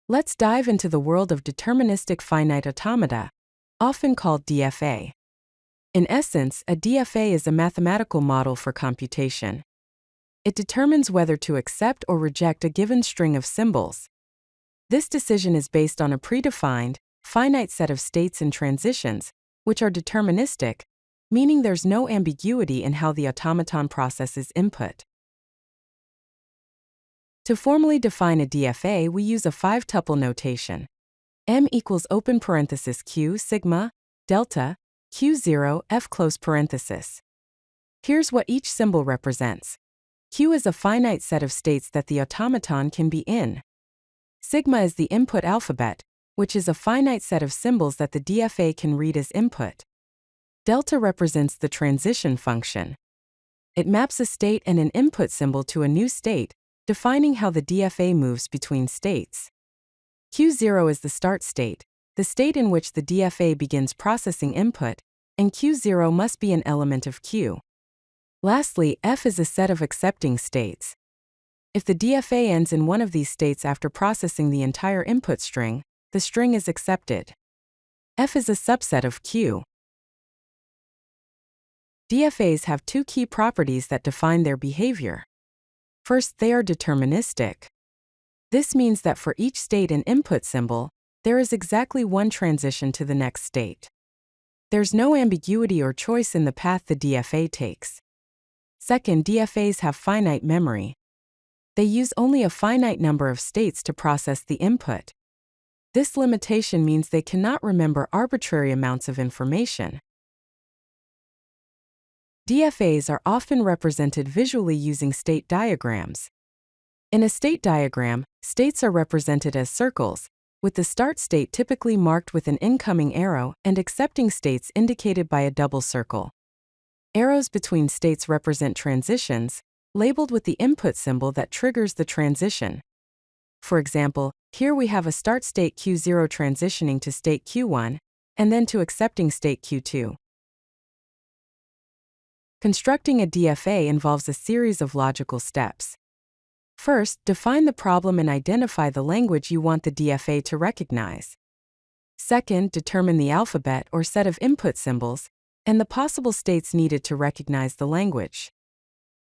Let's dive into the world of deterministic finite automata, often called DFA. In essence, a DFA is a mathematical model for computation. It determines whether to accept or reject a given string of symbols. This decision is based on a predefined, finite set of states and transitions, which are deterministic, meaning there's no ambiguity in how the automaton processes input. To formally define a DFA, we use a 5-tuple notation. M equals open parenthesis Q sigma, delta, Q0, F close parenthesis. Here's what each symbol represents. Q is a finite set of states that the automaton can be in. Sigma is the input alphabet, which is a finite set of symbols that the DFA can read as input. Delta represents the transition function. It maps a state and an input symbol to a new state, defining how the DFA moves between states. Q0 is the start state, the state in which the DFA begins processing input, and Q0 must be an element of Q. Lastly, F is a set of accepting states. If the DFA ends in one of these states after processing the entire input string, the string is accepted. F is a subset of Q. DFAs have two key properties that define their behavior. First, they are deterministic. This means that for each state and input symbol, there is exactly one transition to the next state. There's no ambiguity or choice in the path the DFA takes. Second, DFAs have finite memory. They use only a finite number of states to process the input. This limitation means they cannot remember arbitrary amounts of information. DFAs are often represented visually using state diagrams. In a state diagram, states are represented as circles, with the start state typically marked with an incoming arrow and accepting states indicated by a double circle. Arrows between states represent transitions, labeled with the input symbol that triggers the transition. For example, here we have a start state Q0 transitioning to state Q1, and then to accepting state Q2. Constructing a DFA involves a series of logical steps. First, define the problem and identify the language you want the DFA to recognize. Second, determine the alphabet or set of input symbols and the possible states needed to recognize the language.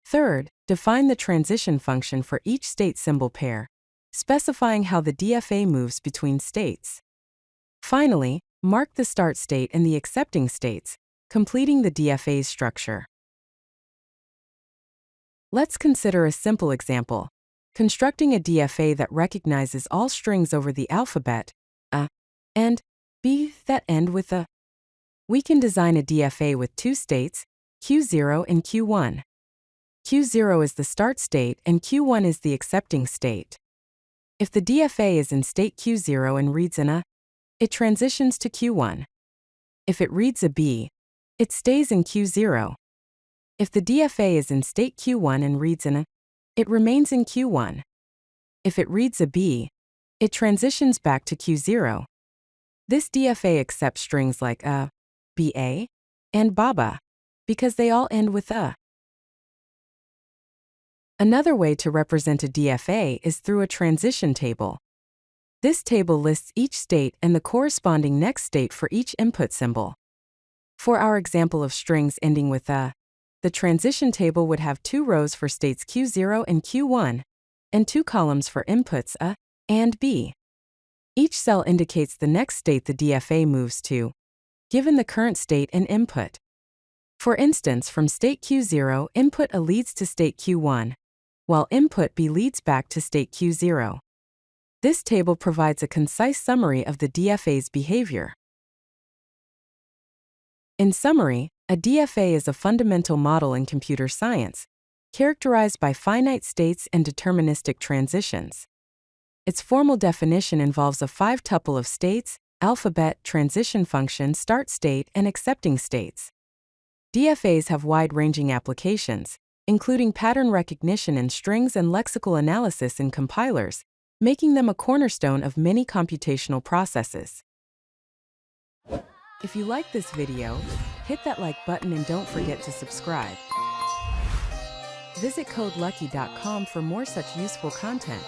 Third, define the transition function for each state symbol pair, specifying how the DFA moves between states. Finally, mark the start state and the accepting states, completing the DFA's structure. Let's consider a simple example. Constructing a DFA that recognizes all strings over the alphabet, A and B, that end with A. We can design a DFA with two states, Q0 and Q1. Q0 is the start state and Q1 is the accepting state. If the DFA is in state Q0 and reads an A, it transitions to Q1. If it reads a B, it stays in Q0. If the DFA is in state Q1 and reads an A, it remains in Q1. If it reads a B, it transitions back to Q0. This DFA accepts strings like A, BA, and BABA, because they all end with A. Another way to represent a DFA is through a transition table. This table lists each state and the corresponding next state for each input symbol. For our example of strings ending with A, the transition table would have 2 rows for states Q0 and Q1, and 2 columns for inputs A and B. Each cell indicates the next state the DFA moves to, given the current state and input. For instance, from state Q0, input A leads to state Q1, while input B leads back to state Q0. This table provides a concise summary of the DFA's behavior. In summary, a DFA is a fundamental model in computer science, characterized by finite states and deterministic transitions. Its formal definition involves a 5-tuple of states, alphabet, transition function, start state, and accepting states. DFAs have wide-ranging applications, including pattern recognition in strings and lexical analysis in compilers, making them a cornerstone of many computational processes. If you like this video, hit that like button and don't forget to subscribe. Visit CodeLucky.com for more such useful content.